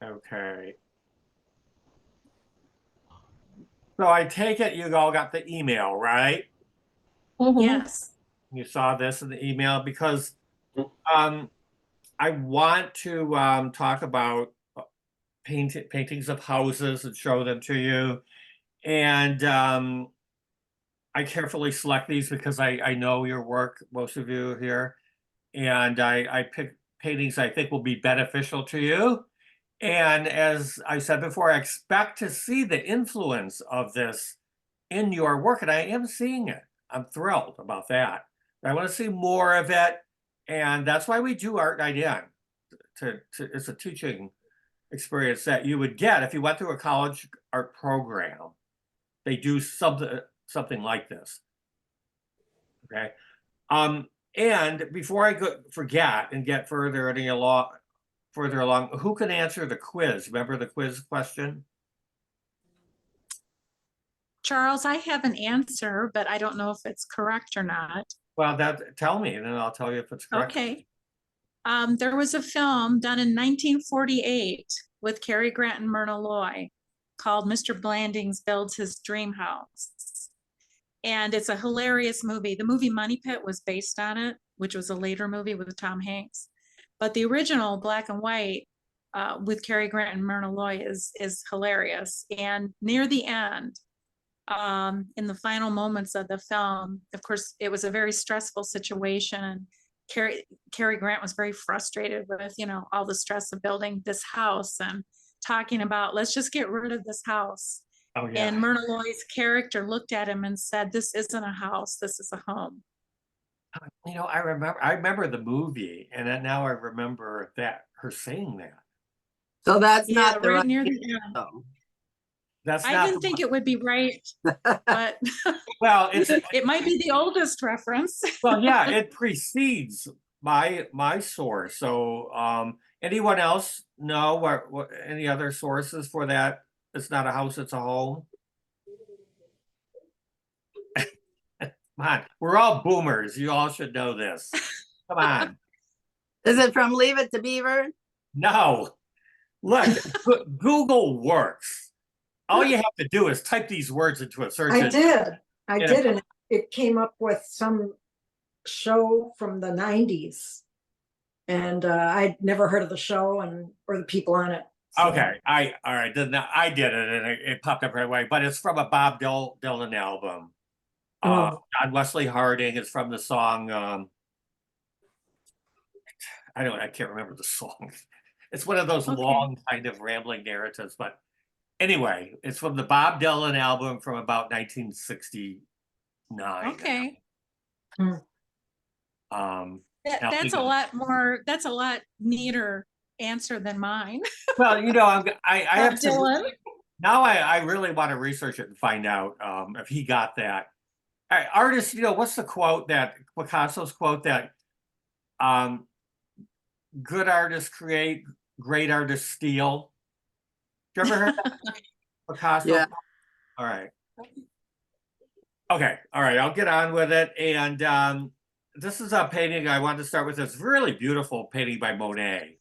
Okay. So I take it you all got the email, right? Yes. You saw this in the email because um, I want to talk about paintings of houses and show them to you. And I carefully select these because I know your work, most of you here, and I pick paintings I think will be beneficial to you. And as I said before, I expect to see the influence of this in your work, and I am seeing it. I'm thrilled about that. I want to see more of it, and that's why we do Art Night In. It's a teaching experience that you would get if you went through a college art program. They do something like this. Okay. And before I forget and get further along, who can answer the quiz? Remember the quiz question? Charles, I have an answer, but I don't know if it's correct or not. Well, tell me, and then I'll tell you if it's correct. Okay. There was a film done in 1948 with Cary Grant and Myrna Loy called Mr. Blandings Builds His Dream House. And it's a hilarious movie. The movie Money Pit was based on it, which was a later movie with Tom Hanks. But the original black and white with Cary Grant and Myrna Loy is hilarious. And near the end, in the final moments of the film, of course, it was a very stressful situation. And Cary Grant was very frustrated with, all the stress of building this house and talking about, let's just get rid of this house. Oh And yeah. Myrna Loy's character looked at him and said, this isn't a house, this is a home. I remember the movie, and then now I remember that her saying that. So that's Yeah, not the right right near the answer, end. though. That's I not didn't think it would be right, but well, it's it might be the oldest reference. well, yeah, it precedes my source. So, anyone else know what any other sources for that? It's not a house, it's a home. Come on, we're all boomers. You all should know this. Come on. Is it from Leave It to Beaver? No, look, Google works. All you have to do is type these words into a search I engine. did. I And did, and it came up with some show from the 90s. And I'd never heard of the show or the people on it. So Okay, all right. Then I did it, and it popped up right away. But it's from a Bob Dylan album. oh, John Wesley Harding is from the song. I can't remember the song. It's one of those Okay. long kind of rambling narratives. But anyway, it's from the Bob Dylan album from about 1969. Okay. Um, That's a lot neater answer than mine. well, I have to. Dylan. Now I really want to research it and find out if he got that. All right, artists, what's the quote that Picasso's quote that good artists create, great artists steal? You ever heard that? Picasso? Yeah. All right. Okay, all right, I'll get on with it. And this is a painting I want to start with. This really beautiful painting by Monet.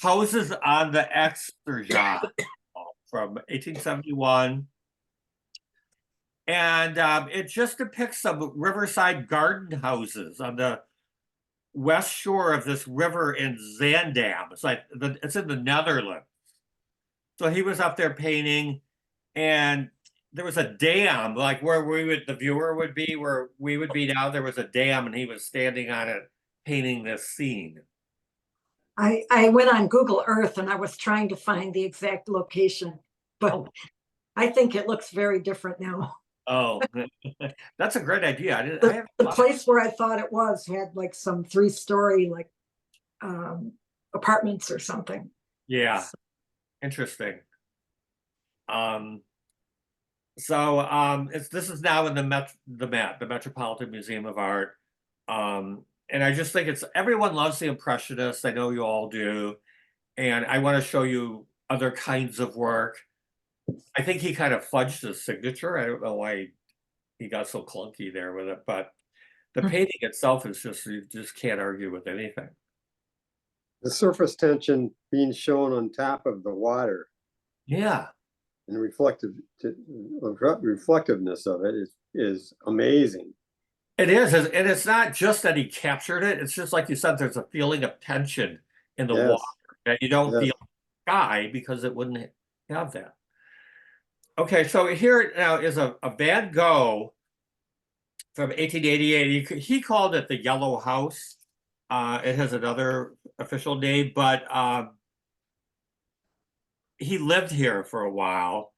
Houses on the Exterjade from 1871. And it just depicts some riverside garden houses on the west shore of this river in Zaandam. It's in the Netherlands. So he was up there painting, and there was a dam, like where the viewer would be, where we would be now. There was a dam, and he was standing on it painting this scene. I went on Google Earth and I was trying to find the exact location, but Oh. I think it looks very different now. Oh, that's a great idea. The place where I thought it was had like some 3-story like apartments or something. Yeah, interesting. This is now in the Met, the Metropolitan Museum of Art. And I just think everyone loves the Impressionists. I know you all do. And I want to show you other kinds of work. I think he kind of fudged his signature. I don't know why he got so clunky there with it, but the painting itself is you just can't argue with anything. The surface tension being shown on top of the water Yeah, and reflectiveness of it is amazing. it is. And it's not just that he captured it. It's just like you said, there's a feeling of tension in the Yes. water that you don't Yes. feel in the sky because it wouldn't have that. Okay, so here now is a Van Gogh from 1888. He called it the Yellow House. It has another official name, but he lived here for a while.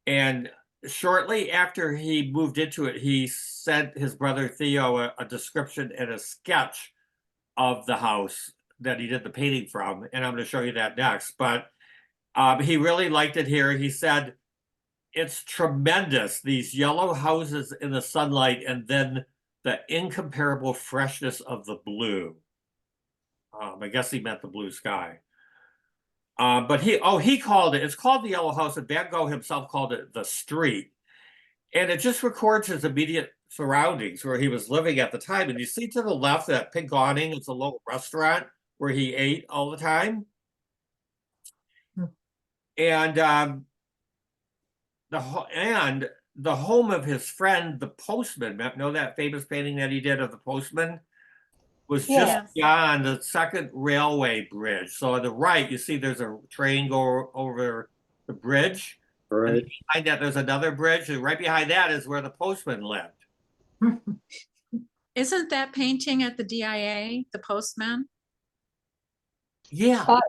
And shortly after he moved into it, he sent his brother Theo a description and a sketch of the house that he did the painting from. And I'm going to show you that next. But he really liked it here. He said, it's tremendous, these yellow houses in the sunlight, and then the incomparable freshness of the blue. I guess he meant the blue sky. But he called it's called the Yellow House, and Van Gogh himself called it the street. And it just records his immediate surroundings where he was living at the time. And you see to the left that pink awning is a little restaurant where he ate all the time. And the home of his friend, the postman, know that famous painting that he did of the postman, was just Yes. beyond the second railway bridge. So on the right, you see there's a train go over the bridge. And Right. behind that, there's another bridge. And right behind that is where the postman lived. Isn't that painting at the DIA, the postman? Yeah.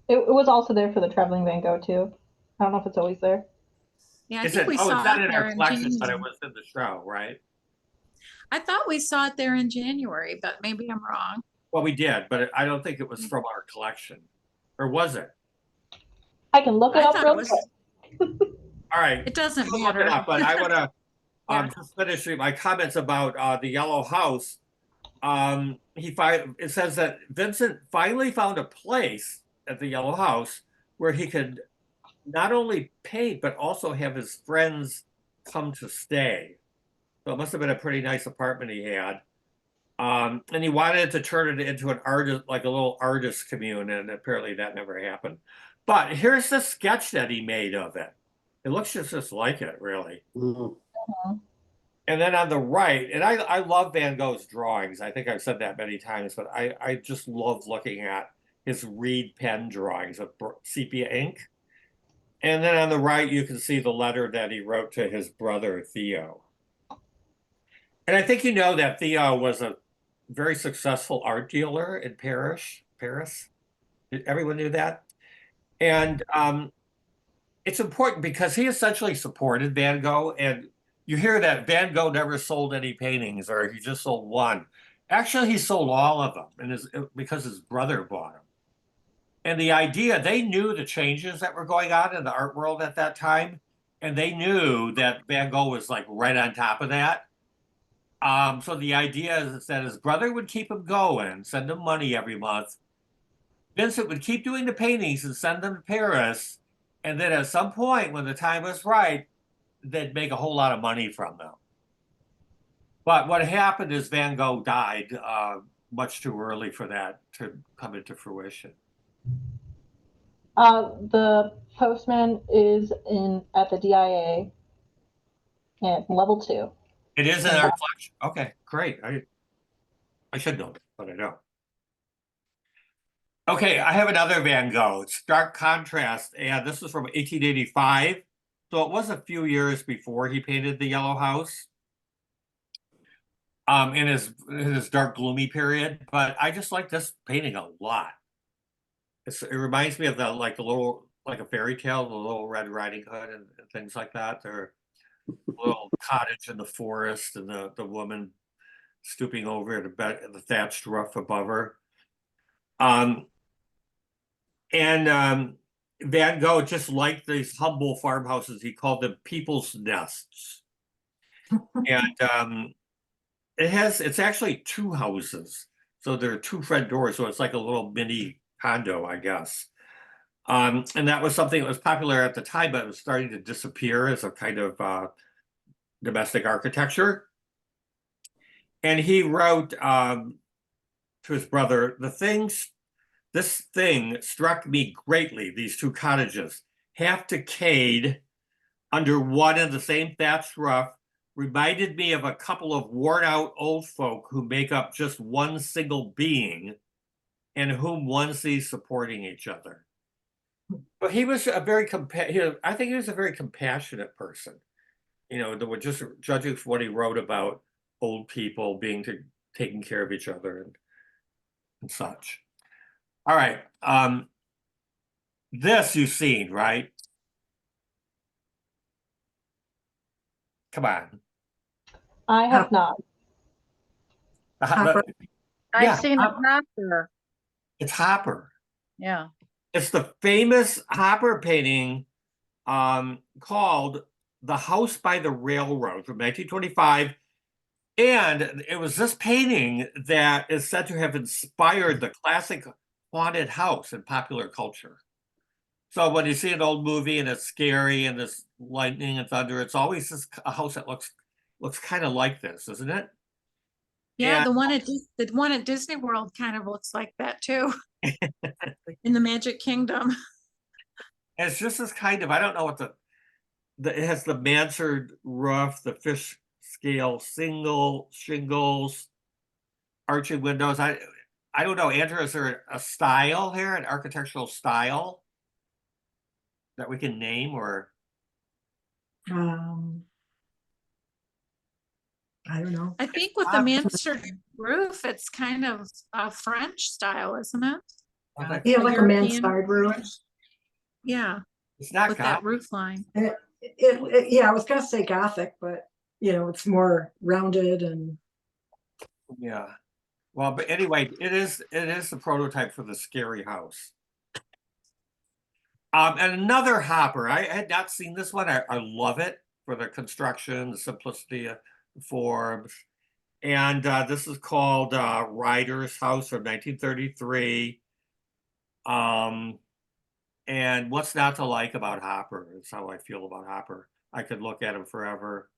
It was also there for the traveling Van Gogh too. I don't know if it's always there. Yeah, I Is think it? we Oh, saw it's not it in there our in collection, but it January. was in the show, right? I thought we saw it there in January, but maybe I'm wrong. Well, we did, but I don't think it was from our collection. Or was it? I can look it I up thought real it was, quick. All right. it doesn't I'll look it matter. up, but I want to Yeah. just finish my comments about the Yellow House. It says that Vincent finally found a place at the Yellow House where he could not only paint but also have his friends come to stay. So it must have been a pretty nice apartment he had. And he wanted to turn it into an artist, like a little artist commune, and apparently that never happened. But here's the sketch that he made of it. It looks just like it, really. Mhm. And then on the right, and I love Van Gogh's drawings. I think I've said that many times, but I just love looking at his reed pen drawings of sepia ink. And then on the right, you can see the letter that he wrote to his brother, Theo. And I think you know that Theo was a very successful art dealer in Paris. Everyone knew that. And it's important because he essentially supported Van Gogh. And you hear that Van Gogh never sold any paintings, or he just sold one. Actually, he sold all of them, because his brother bought them. And the idea, they knew the changes that were going on in the art world at that time, and they knew that Van Gogh was like right on top of that. So the idea is that his brother would keep him going, send him money every month. Vincent would keep doing the paintings and send them to Paris. And then at some point, when the time was right, they'd make a whole lot of money from them. But what happened is Van Gogh died much too early for that to come into fruition. The postman is at the DIA and level 2. It is in our collection. Okay, great. I should know that, but I don't. Okay, I have another Van Gogh. Stark Contrast, and this is from 1885. So it was a few years before he painted the Yellow House. In his dark, gloomy period, but I just like this painting a lot. It reminds me of like a fairy tale, the Little Red Riding Hood and things like that. They're a little cottage in the forest, and the woman stooping over the thatched roof above her. And Van Gogh just liked these humble farmhouses. He called them people's nests. And it's actually 2 houses. So there are 2 front doors. So it's like a little mini condo, I guess. And that was something that was popular at the time, but it was starting to disappear as a kind of domestic architecture. And he wrote to his brother, the things this thing struck me greatly, these two cottages, half decayed under one and the same thatched roof, reminded me of a couple of worn out old folk who make up just one single being and whom one sees supporting each other. But he was a very I think he was a very compassionate person. You know, that were just judging for what he wrote about old people being taking care of each other and such. All right. This you've seen, right? Come on. I have not. Hopper. Yeah, I've seen a Hopper. it's Hopper. Yeah. It's the famous Hopper painting called The House by the Railroad from 1925. And it was this painting that is said to have inspired the classic haunted house in popular culture. So when you see an old movie and it's scary and there's lightning and thunder, it's always a house that looks kind of like this, isn't it? Yeah, And- the one at Disney World kind of looks like that too. In the Magic Kingdom. And it's just this kind of, I don't know what it has the mansard roof, the fish scale single shingles, arching windows. I don't know, Andrew, is there a style here, an architectural style that we can name or? I don't know. I think with the mansard roof, it's kind of a French style, isn't it? Yeah, like a European- mansard roof. Yeah, It's not with that Gothic. roof line. Yeah, I was gonna say Gothic, but you know, it's more rounded and Yeah. Well, but anyway, it is the prototype for the scary house. And another Hopper. I had not seen this one. I love it for the construction, the simplicity of the forms. And this is called Ryder's House from 1933. And what's not to like about Hopper is how I feel about Hopper. I could look at him forever.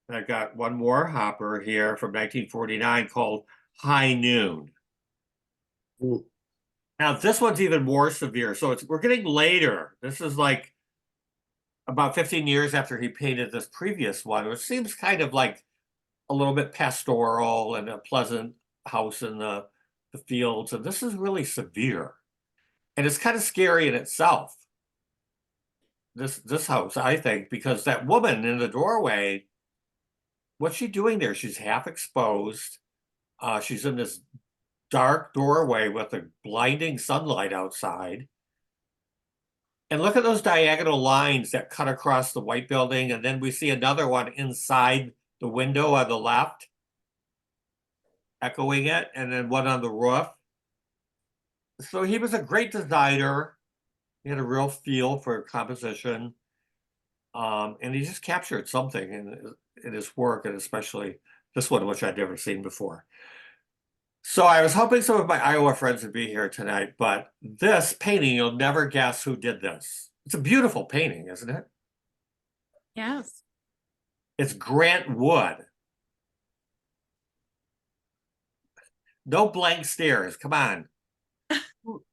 I've got one more Hopper here from 1949 called High Noon. Hmm. Now this one's even more severe. So we're getting later. This is like about 15 years after he painted this previous one, which seems kind of like a little bit pastoral and a pleasant house in the fields. And this is really severe. And it's kind of scary in itself. This house, I think, because that woman in the doorway, what's she doing there? She's half exposed. She's in this dark doorway with the blinding sunlight outside. And look at those diagonal lines that cut across the white building. And then we see another one inside the window on the left, echoing it, and then one on the roof. So he was a great designer. He had a real feel for composition. And he just captured something in his work, and especially this one, which I'd never seen before. So I was hoping some of my Iowa friends would be here tonight, but this painting, you'll never guess who did this. It's a beautiful painting, isn't it? Yes. It's Grant Wood. No blank stares. Come on.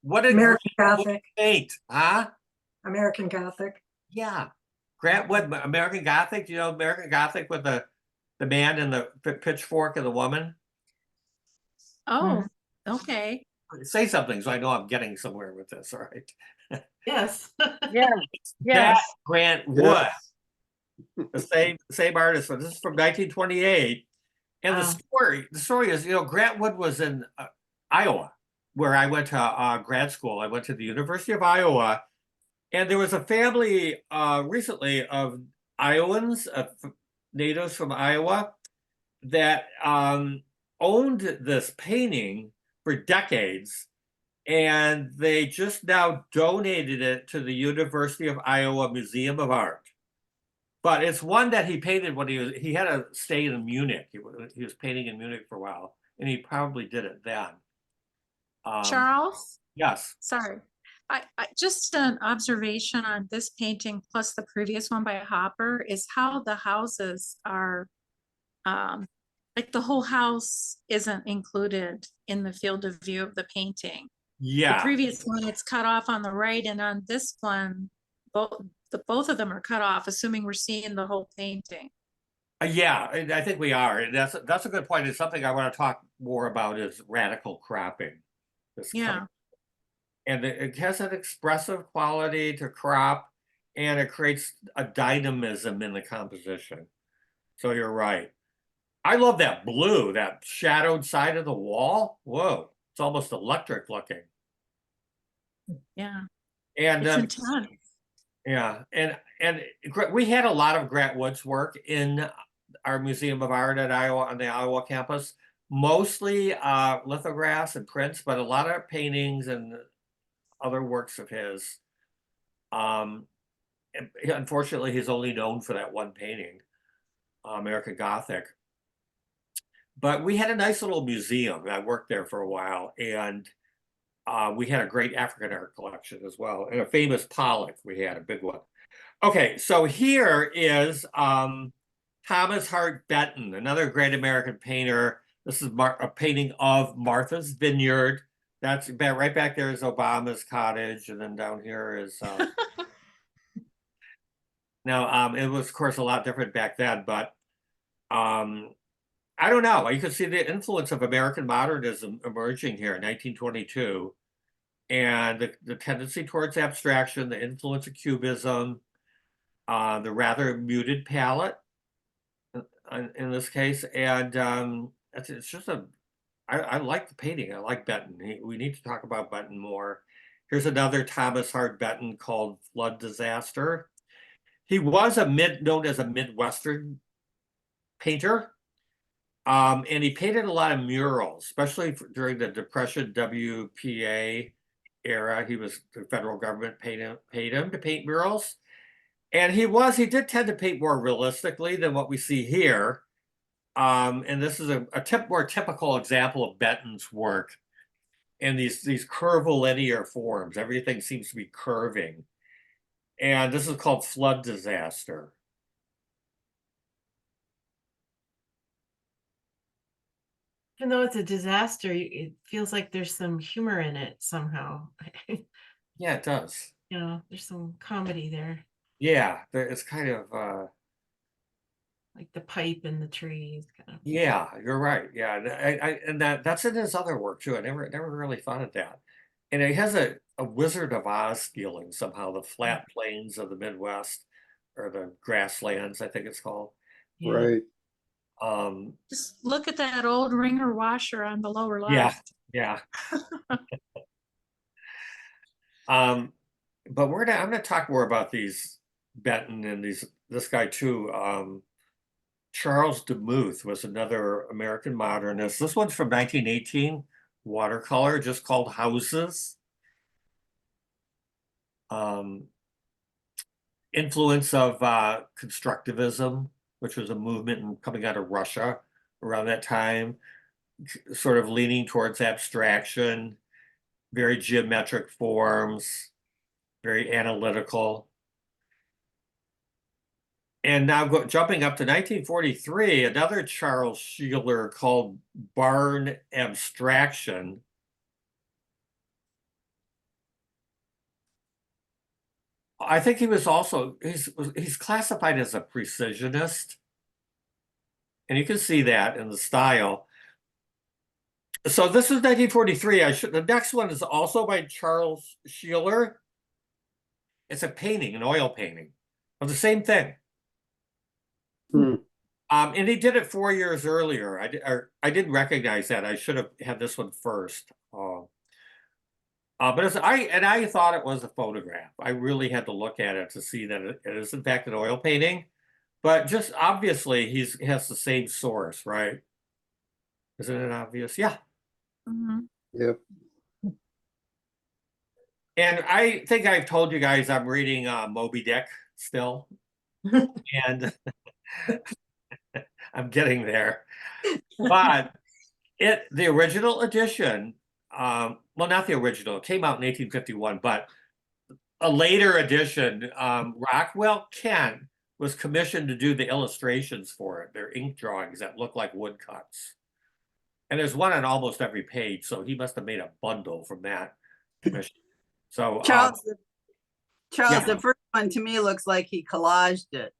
What did American Grant Wood Gothic. paint? Huh? American Gothic. Yeah. Grant Wood, American Gothic. Do you know American Gothic with the man and the pitchfork and the woman? Oh, okay. Say something so I know I'm getting somewhere with this. All right. Yes. Yeah. That Yes. Grant Wood, Yes. the same artist. But this is from 1928, and the story is, Grant Wood was in Iowa, where I went to grad school. I went to the University of Iowa, and there was a family recently of Iowans, natives from Iowa, that owned this painting for decades, and they just now donated it to the University of Iowa Museum of Art. But it's one that he painted when he had a stay in Munich. He was painting in Munich for a while, and he probably did it then. Charles, Yes. sorry. I just an observation on this painting plus the previous one by Hopper is how the houses are, like the whole house isn't included in the field of view of the painting. The Yeah, previous one, it's cut off on the right, and on this one, both of them are cut off, assuming we're seeing the whole painting. yeah, and I think we are. And that's a good point. It's something I want to talk more about is radical cropping. This Yeah. coming- And it has an expressive quality to crop, and it creates a dynamism in the composition. So you're right. I love that blue, that shadowed side of the wall. Whoa, it's almost electric looking. Yeah, And it's intense. yeah, and we had a lot of Grant Woods work in our Museum of Art at Iowa on the Iowa campus, mostly lithographs and prints, but a lot of paintings and other works of his. Unfortunately, he's only known for that one painting, American Gothic. But we had a nice little museum. I worked there for a while, and we had a great African art collection as well, and a famous Pollock. We had a big one. Okay, so here is Thomas Hart Benton, another great American painter. This is a painting of Martha's Vineyard. That's right back there is Obama's cottage, and then down here is. Now, it was of course a lot different back then, but I don't know. You can see the influence of American modernism emerging here in 1922, and the tendency towards abstraction, the influence of Cubism, the rather muted palette in this case, and it's just I like the painting. I like Benton. We need to talk about Benton more. Here's another Thomas Hart Benton called Flood Disaster. He was known as a Midwestern painter. And he painted a lot of murals, especially during the Depression WPA era. The federal government paid him to paint murals. And he did tend to paint more realistically than what we see here. And this is a more typical example of Benton's work. And these curvilinear forms, everything seems to be curving. And this is called Flood Disaster. Even though it's a disaster, it feels like there's some humor in it somehow. Yeah, it does. You know, there's some comedy there, Yeah, it's kind of like the pipe and the trees. Kind of. yeah, you're right. Yeah, and that's in his other work too. I never really thought of that. And it has a Wizard of Oz feeling somehow. The flat plains of the Midwest, or the grasslands, I think it's called. Yeah. Right. Just look at that old wringer washer on the lower Yeah, left. yeah. But I'm gonna talk more about these Benton and this guy too. Charles Demuth was another American modernist. This one's from 1918, watercolor, just called Houses. Influence of constructivism, which was a movement coming out of Russia around that time, sort of leaning towards abstraction, very geometric forms, very analytical. And now jumping up to 1943, another Charles Sheeler called Barn Abstraction. I think he was also, he's classified as a precisionist. And you can see that in the style. So this is 1943. The next one is also by Charles Sheeler. It's a painting, an oil painting of the same thing. And he did it 4 years earlier. I didn't recognize that. I should have had this one first. But I thought it was a photograph. I really had to look at it to see that it is in fact an oil painting. But just obviously he has the same source, right? Isn't it obvious? Yeah. Mhm. Yep. And I think I've told you guys I'm reading Moby Dick still. And I'm getting there. But the original edition, well, not the original, it came out in 1851, but a later edition, Rockwell Kent was commissioned to do the illustrations for it. They're ink drawings that look like woodcuts. And there's one on almost every page, so he must have made a bundle from that. commission. So, Charles, yeah. the first one to me looks like he collaged it.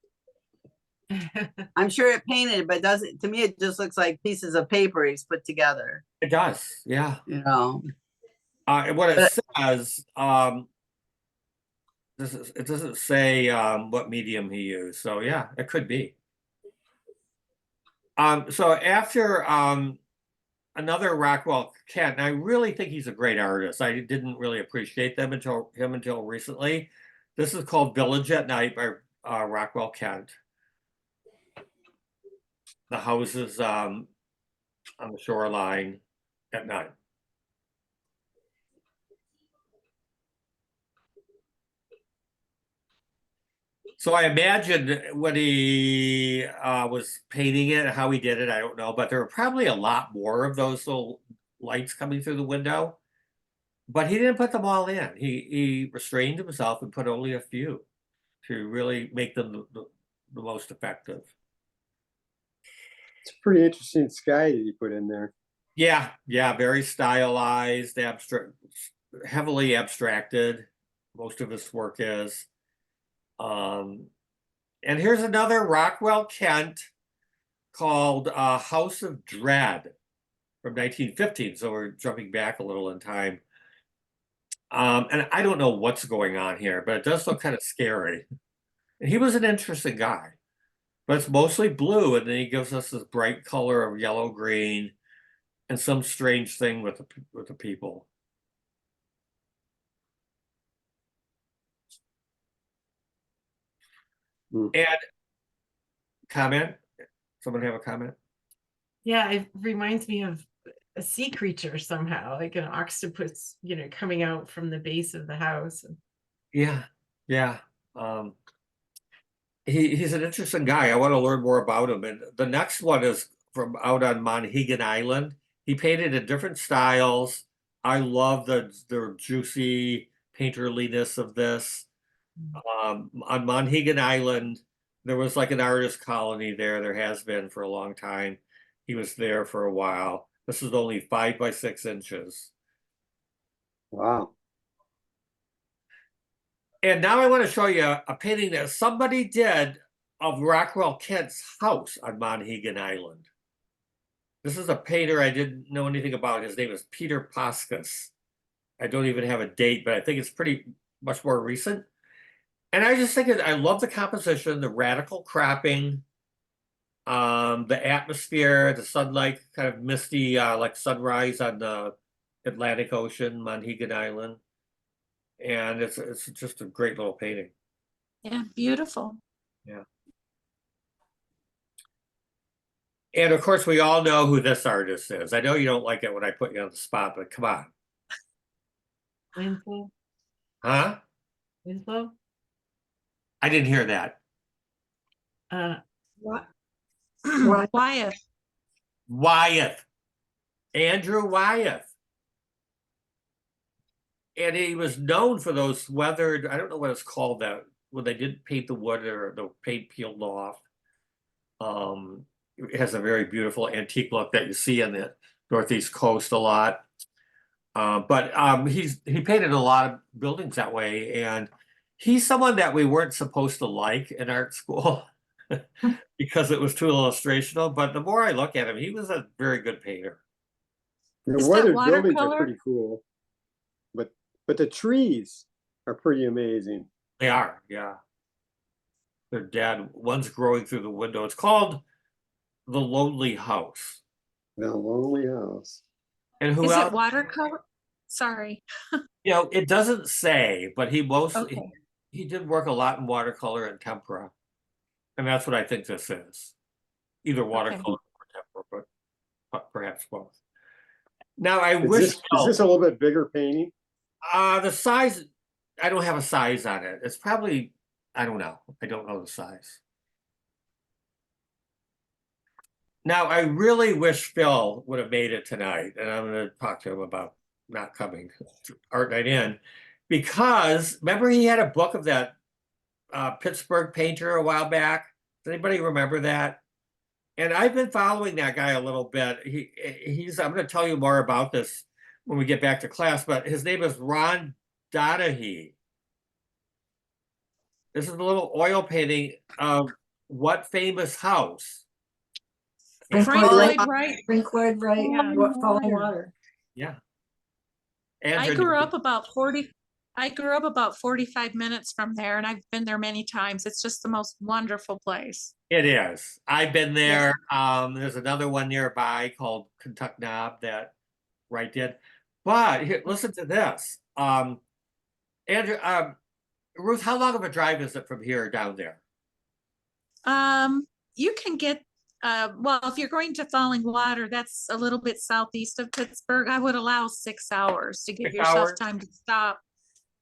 I'm sure it painted, but doesn't, to me, it just looks like pieces of paper he's put together, It does, yeah. you know? And what it But- says, it doesn't say what medium he used, so yeah, it could be. So after another Rockwell Kent, and I really think he's a great artist. I didn't really appreciate him until recently. This is called Village at Night by Rockwell Kent. The houses on the shoreline at night. So I imagine when he was painting it, how he did it, I don't know, but there were probably a lot more of those little lights coming through the window. But he didn't put them all in. He restrained himself and put only a few to really make them the most effective. It's a pretty interesting sky that you put in there. Yeah, very stylized, heavily abstracted. Most of his work is. And here's another Rockwell Kent called House of Dread from 1915. So we're jumping back a little in time. And I don't know what's going on here, but it does look kind of scary. And he was an interesting guy, but it's mostly blue. And then he gives us this bright color of yellow green and some strange thing with the people. And comment? Someone have a comment? Yeah, it reminds me of a sea creature somehow, like an octopus, coming out from the base of the house. Yeah. He's an interesting guy. I want to learn more about him. And the next one is from out on Monhegan Island. He painted in different styles. I love the juicy painterliness of this. On Monhegan Island, there was like an artist colony there. There has been for a long time. He was there for a while. This is only 5 by 6 inches. Wow. And now I want to show you a painting that somebody did of Rockwell Kent's house on Monhegan Island. This is a painter I didn't know anything about. His name is Peter Paskas. I don't even have a date, but I think it's pretty much more recent. And I just think I love the composition, the radical cropping, the atmosphere, the sunlight, kind of misty, like sunrise on the Atlantic Ocean, Monhegan Island. And it's just a great little painting. Yeah, beautiful. Yeah. And of course, we all know who this artist is. I know you don't like it when I put you on the spot, but come on. Winslow? Huh? Winslow? I didn't hear that. What? Wyeth. Wyeth. Andrew Wyeth. And he was known for those weathered, I don't know what it's called, that when they didn't paint the wood or the paint peeled off. It has a very beautiful antique look that you see in the Northeast coast a lot. But he painted a lot of buildings that way, and he's someone that we weren't supposed to like in art school because it was too illustrational. But the more I look at him, he was a very good painter. The Is that weathered buildings watercolor? are pretty cool, but the trees are pretty amazing. They are, yeah. They're dead. One's growing through the window. It's called The Lonely House. The Lonely House. And who Is else? it watercolor? Sorry. It doesn't say, but he mostly Okay. he did work a lot in watercolor and tempera. And that's what I think this is. Either watercolor or tempera, but perhaps both. Now I wish Is this a little bit bigger painting? the size, I don't have a size on it. It's probably, I don't know. I don't know the size. Now, I really wish Phil would have made it tonight, and I'm going to talk to him about not coming to Art Night In, because remember he had a book of that Pittsburgh painter a while back. Does anybody remember that? And I've been following that guy a little bit. He's I'm going to tell you more about this, when we get back to class, but his name is Ron Donahue. This is a little oil painting of what famous house? Frank Frank Lloyd Lloyd Wright. Frank Lloyd Wright, Yeah. Falling Water. Yeah. I Andrew, grew up about 45 minutes from there, and I've been there many times. It's just the most wonderful place. it is. I've been there. There's another one nearby called Kentuck Knob that Wright did. But here, listen to this. Andrew, Ruth, how long of a drive is it from here down there? You can get, well, if you're going to Falling Water, that's a little bit southeast of Pittsburgh. I would allow 6 hours to give 6 yourself hours? time to stop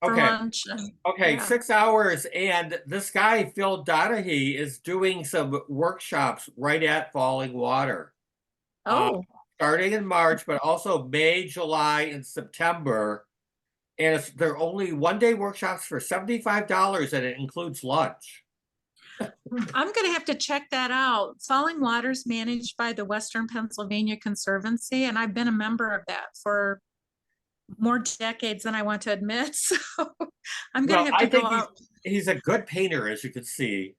for Okay. lunch. Okay, Yeah. 6 hours, and this guy, Phil Donahue, is doing some workshops right at Falling Water. Oh, Starting in March, but also May, July, and September. And they're only one-day workshops for $75, and it includes lunch. I'm gonna have to check that out. Falling Water's managed by the Western Pennsylvania Conservancy, and I've been a member of that for more decades than I want to admit. So I'm gonna Well, have to I go think out. he's a good painter, as you can see.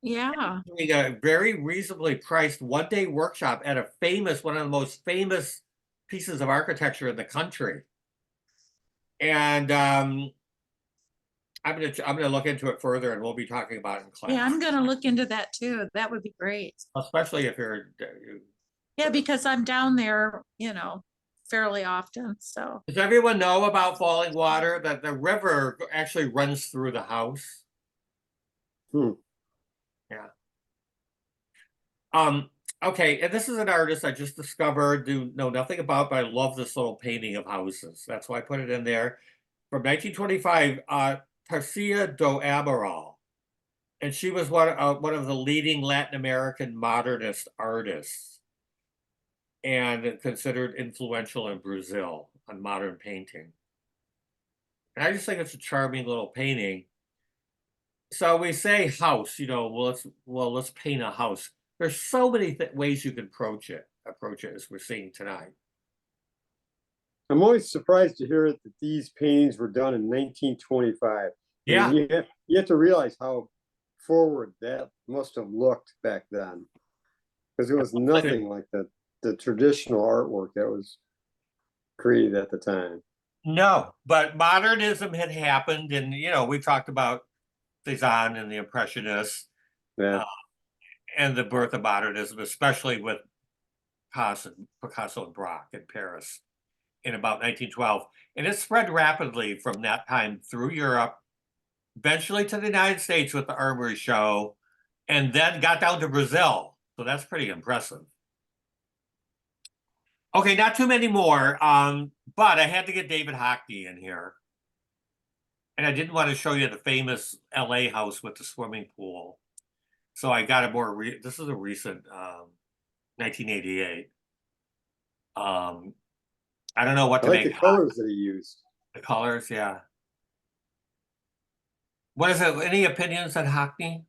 Yeah. Doing a very reasonably priced one-day workshop at one of the most famous pieces of architecture in the country. And I'm gonna look into it further, and we'll be talking about it in class. Yeah, I'm gonna look into that too. That would be great. Especially if you're. Yeah, because I'm down there, fairly often, so. Does everyone know about Falling Water? That the river actually runs through the house? Hmm. Yeah. Okay, and this is an artist I just discovered, do know nothing about, but I love this little painting of houses. That's why I put it in there. From 1925, Tarsia do Amaral. And she was one of the leading Latin American modernist artists, and considered influential in Brazil on modern painting. And I just think it's a charming little painting. So we say house, let's paint a house. There's so many ways you can approach it as we're seeing tonight. I'm always surprised to hear that these paintings were done in 1925. Yeah. You have to realize how forward that must have looked back then, because it was nothing like the traditional artwork that was created at the time. No, but modernism had happened, and we talked about Cezanne and the Impressionists. Yeah. And the birth of modernism, especially with Picasso and Braque in Paris in about 1912. And it spread rapidly from that time through Europe, eventually to the United States with the Armory Show, and then got down to Brazil. So that's pretty impressive. Okay, not too many more, but I had to get David Hockney in here. And I didn't want to show you the famous LA house with the swimming pool. So I got this is a recent 1988. I don't know what I to like make. the colors that he used. The colors, yeah. What is it? Any opinions on Hockney?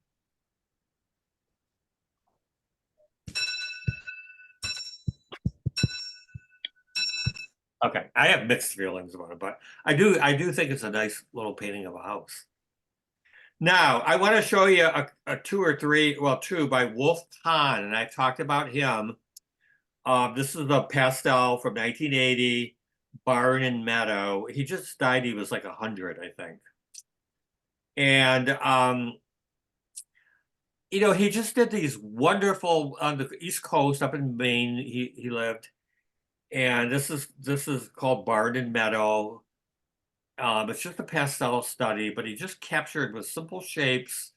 Okay, I have mixed feelings about it, but I do think it's a nice little painting of a house. Now, I want to show you a two by Wolf Kahn, and I talked about him. This is a pastel from 1980, Barn and Meadow. He just died, he was like 100, I think. And, he just did these wonderful, on the East Coast, up in Maine, he lived. And this is called Barn and Meadow. It's just a pastel study, but he just captured with simple shapes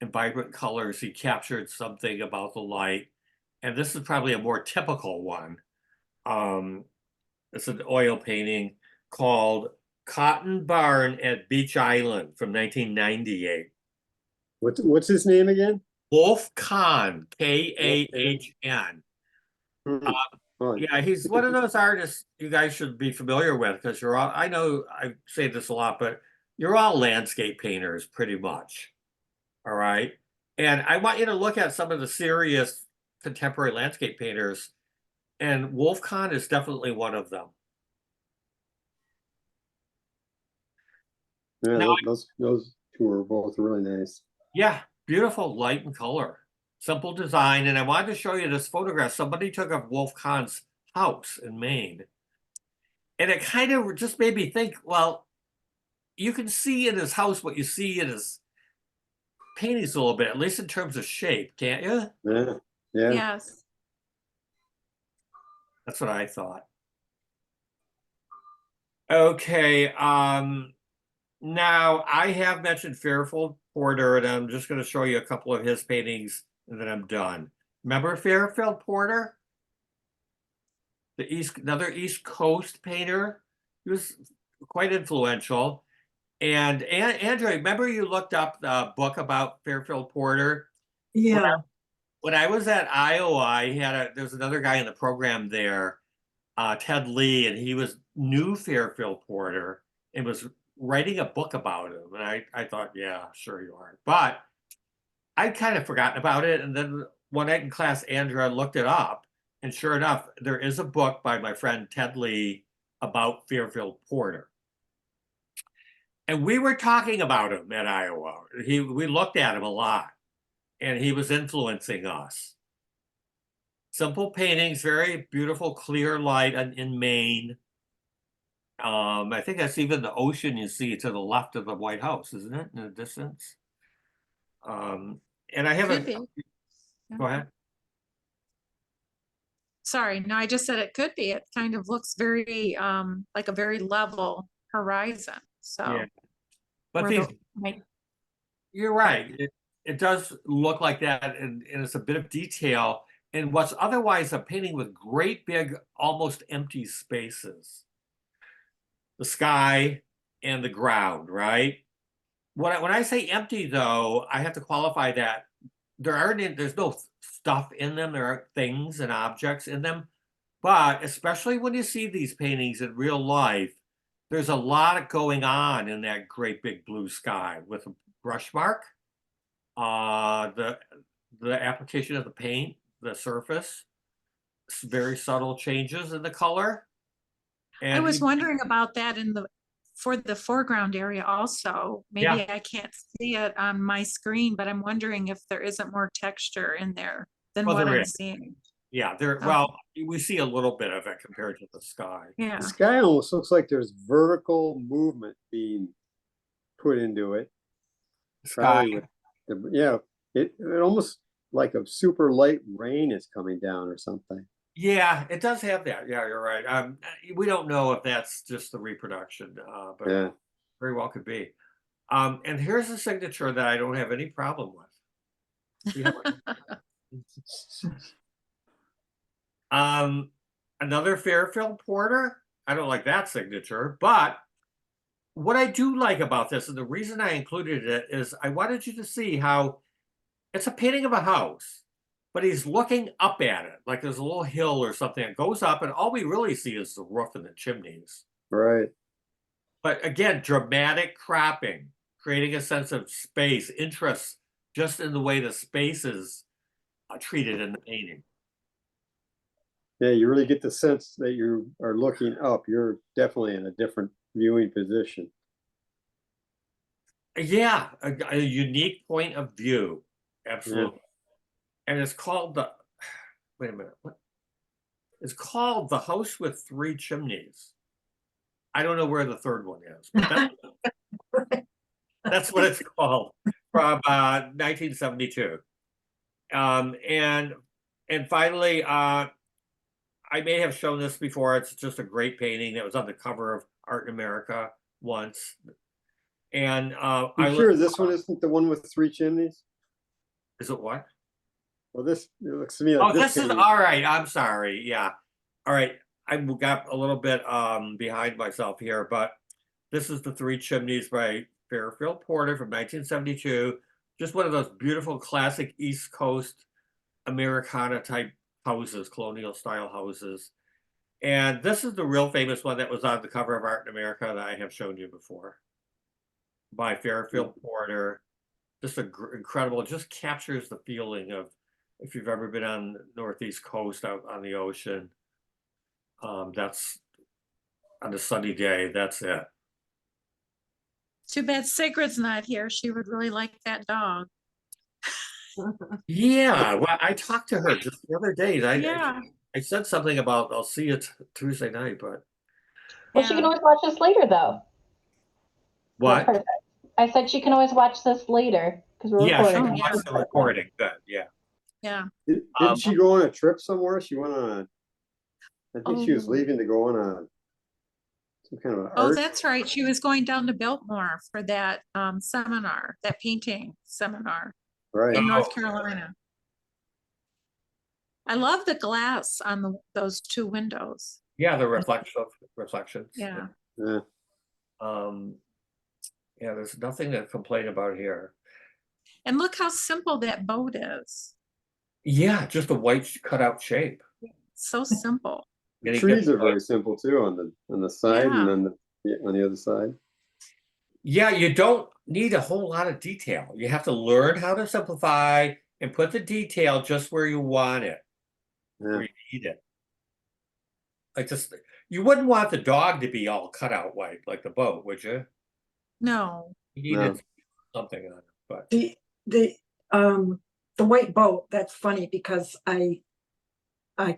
and vibrant colors. He captured something about the light, and this is probably a more typical one. It's an oil painting called Cotton Barn at Beach Island from 1998. What's his name again? Wolf Kahn, Kahn. Oh, Yeah, he's one of those artists you guys should be familiar with, because I know I say this a lot, but you're all landscape painters pretty much. All right. And I want you to look at some of the serious contemporary landscape painters, and Wolf Kahn is definitely one of them. Yeah, Now- those two are both really nice. Yeah, beautiful light and color, simple design. And I wanted to show you this photograph. Somebody took of Wolf Kahn's house in Maine. And it kind of just made me think, well, you can see in his house what you see in his paintings a little bit, at least in terms of shape, can't you? Yeah, yeah. Yes. That's what I thought. Okay, now I have mentioned Fairfield Porter, and I'm just going to show you a couple of his paintings, and then I'm done. Remember Fairfield Porter? Another East Coast painter. He was quite influential. And Andrew, remember you looked up the book about Fairfield Porter? Yeah. When I was at Iowa, there's another guy in the program there, Ted Lee, and he knew Fairfield Porter and was writing a book about him. And I thought, yeah, sure you are. But I'd kind of forgotten about it. And then one night in class, Andrea looked it up. And sure enough, there is a book by my friend Ted Lee about Fairfield Porter. And we were talking about him at Iowa. We looked at him a lot, and he was influencing us. Simple paintings, very beautiful, clear light in Maine. I think that's even the ocean you see to the left of the White House, isn't it, in the distance? And I haven't. Could be. Go ahead. Sorry, no, I just said it could be. It kind of looks very like a very level horizon. So Yeah. But where these, the- right. you're right. It does look like that, and it's a bit of detail in what's otherwise a painting with great big, almost empty spaces. The sky and the ground, right? When I say empty, though, I have to qualify that there's no stuff in them. There are things and objects in them. But especially when you see these paintings in real life, there's a lot going on in that great big blue sky with a brush mark, the application of the paint, the surface, very subtle changes in the color. I was wondering about that for the foreground area also. Maybe Yeah. I can't see it on my screen, but I'm wondering if there isn't more texture in there than Well, what there I'm is. seeing. Yeah, Okay. well, we see a little bit of it compared to the sky. Yeah. The sky almost looks like there's vertical movement being put into it. Sky. Probably with it almost like a super light rain is coming down or something. Yeah, it does have that. Yeah, you're right. We don't know if that's just the reproduction, but Yeah. very well could be. And here's a signature that I don't have any problem with. See how much- Another Fairfield Porter. I don't like that signature, but what I do like about this, and the reason I included it, is I wanted you to see how it's a painting of a house, but he's looking up at it, like there's a little hill or something that goes up, and all we really see is the roof and the chimneys. Right. But again, dramatic cropping, creating a sense of space, interest, just in the way the space is treated in the painting. Yeah, you really get the sense that you are looking up. You're definitely in a different viewing position. Yeah, a unique point of view. Absolutely. And it's called wait a minute, what? It's called The House with Three Chimneys. I don't know where the third one is, but that's what it's called, from 1972. And finally, I may have shown this before. It's just a great painting that was on the cover of Art in America once. And You sure this one isn't the one with three chimneys? Is it what? Well, it looks to me like Oh, this is painting. all right. I'm sorry. Yeah. All right. I got a little bit behind myself here, but this is The Three Chimneys by Fairfield Porter from 1972. Just one of those beautiful classic East Coast Americana type houses, colonial style houses. And this is the real famous one that was on the cover of Art in America that I have shown you before, by Fairfield Porter. Just incredible. It just captures the feeling of, if you've ever been on the Northeast coast out on the ocean, that's on a sunny day. That's it. Too bad Sigrid's not here. She would really like that dog. Yeah, well, I talked to her just the other day. and Yeah. I said something about I'll see you Tuesday night, but Well, she can Yeah. always watch this later, though. That's what? perfect. I said she can always watch this later because we're Yeah, she recording. can Oh, yeah. watch the recording. Good, yeah. Yeah. Didn't she go on a trip somewhere? She went on a, I think she was Oh. leaving to go on a, some kind of an Oh, art. that's right. She was going down to Biltmore for that seminar, that painting seminar Right. in North Oh. Carolina. I love the glass on those two windows. Yeah, the reflections. Yeah. Yeah. Yeah, there's nothing to complain about here. And look how simple that boat is. Yeah, just a white cutout shape. So simple. The And it trees gets- are very simple too on the side Yeah. and then on the other side. Yeah, you don't need a whole lot of detail. You have to learn how to simplify and put the detail just where you want it, Yeah. where you need it. Like just, you wouldn't want the dog to be all cut out white like the boat, would you? No. You No. needed something on it, but The white boat, that's funny because I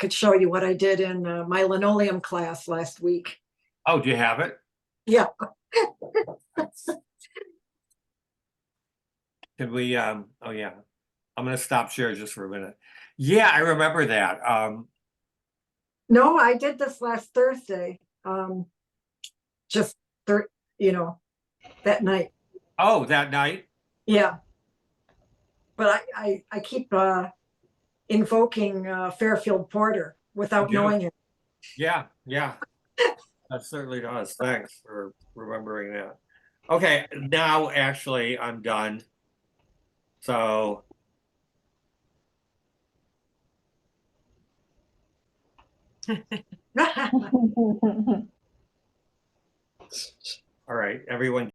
could show you what I did in my linoleum class last week. oh, do you have it? Yeah. Did we oh yeah. I'm gonna stop share just for a minute. Yeah, I remember that. No, I did this last Thursday. Just that night. Oh, that night? Yeah. But I keep invoking Fairfield Porter without You do? knowing it. Yeah, yeah. That certainly does. Thanks for remembering that. Okay, now actually I'm done. So all right, everyone